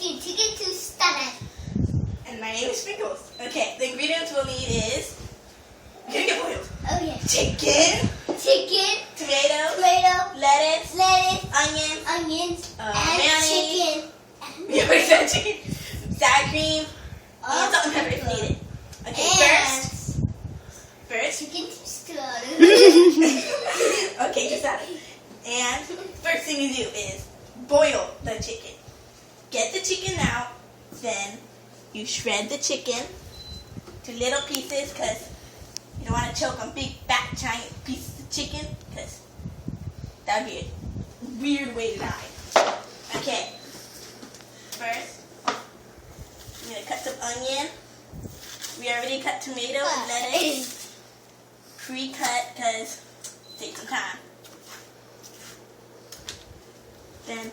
making chicken tostadas. And my name is Sprinkles. Okay, the ingredients we'll need is, you're gonna get boiled. Oh yeah. Chicken, Tomato, lettuce, onions, and mayonnaise. chicken. You already said chicken. Sour cream, and salt and pepper if needed. Okay, first. Chicken tostadas. Okay, just that. And first thing you do is boil the chicken. Get the chicken out, then you shred the chicken to little pieces because you don't want to choke on big, fat, giant pieces of chicken because that would be a weird way to die. Okay, first I'm going to cut some onion. We already cut tomato and lettuce. Pre-cut because it takes some time. Then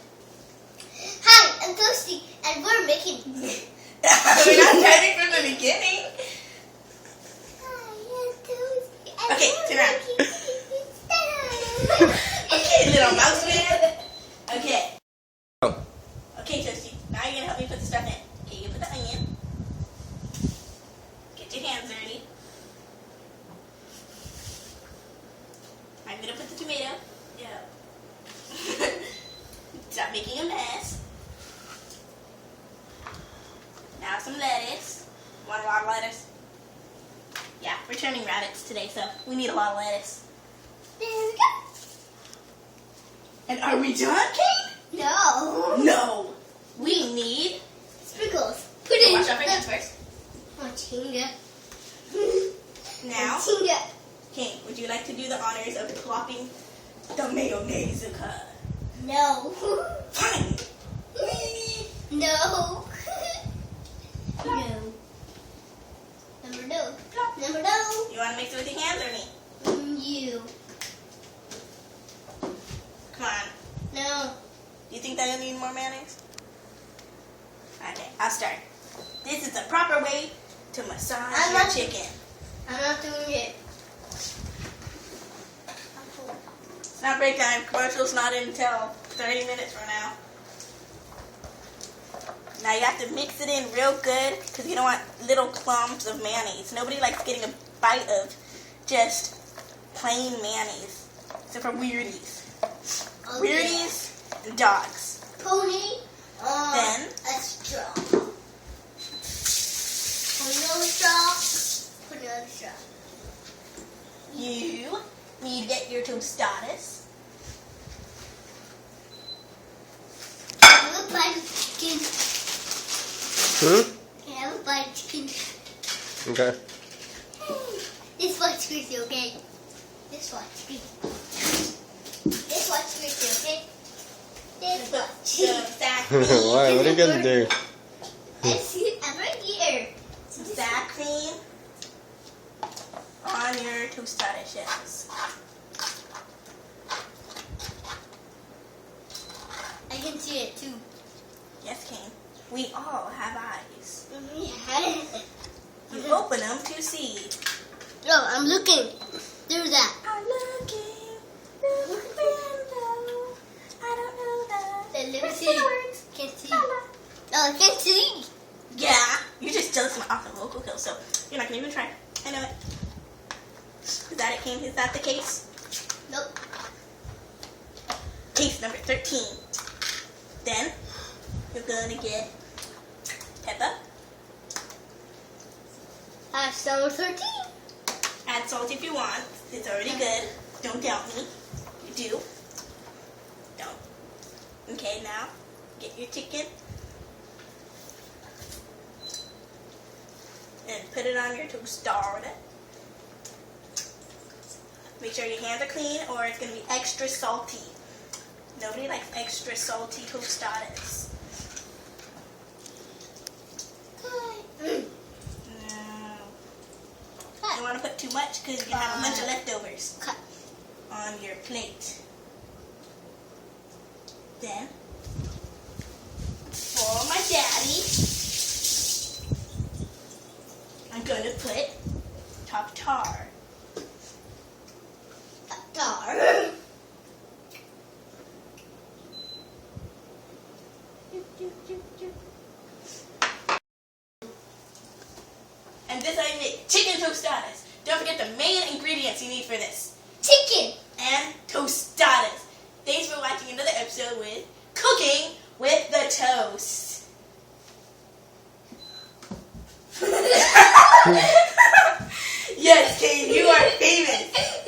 Hi, I'm Toasty, and we're making. we're not starting from the beginning. Hi, I'm Toasty, and Okay, we're turn around. making chicken tostadas. Okay, little mouse man. Okay. Oh. Okay, Toasty. Now you're gonna help me put the stuff in. Okay, you put the onion. Get your hands dirty. I'm gonna put the tomato. Yeah. Stop making a mess. Now some lettuce. Want a lot of lettuce? Yeah, we're turning rabbits today, so we need a lot of lettuce. There we go. And are we done, Kate? No. No. We need. Sprinkles. Put it in. Wash off your hands first. Chinga. Now, Chinga. Kate, would you like to do the honors of plopping the mayonnaise? No. Fine. No. No. Number no. Number no. You want to mix it with your hands or me? You. Come on. No. Do you think that you'll need more mayonnaise? Okay, I'll start. This is the proper way to massage your chicken. I'm not doing it. It's not break time. Commercial's not until 30 minutes from now. Now you have to mix it in real good because you don't want little clumps of mayonnaise. Nobody likes getting a bite of just plain mayonnaise. Except for weirdies. Oh, Weirdies and dogs. Pony. Then a straw. Put another straw. Put another straw. you need to get your tostadas. Can I have a bite of chicken? Can I have a bite of chicken? Okay. This one's squishy, okay? This one's squishy. This one's squishy, okay? This one's Why? What are you gonna do? I'm right here. Some sour cream on your tostada shells. I can see it too. Yes, Kane. We all have eyes. Yeah. You open them to see. No, I'm looking through that. I'm looking through the window. I don't know that. Let me see. Can't see. Oh, I can't see. Yeah, you're just jealous of my awesome vocal kills, so you're not gonna even try. I know it. Is that it, Kane? Is that the case? Nope. Case number 13. Then you're gonna get pepper. That's number 13. Add salt if you want. It's already good. Don't doubt me. You do. Don't. Okay, now get your chicken and put it on your tostada. Make sure your hands are clean or it's going to be extra salty. Nobody likes extra salty tostadas. No. You don't want to put too much because you're going to have a bunch of leftovers Cut. on your plate. Then, for my daddy, I'm going to put tartar. Tar. And this I make chicken tostadas. Don't forget the main ingredients you need for this. Chicken. And tostadas. Thanks for watching another episode with Cooking with the Toast. Yes, Kate, you are famous.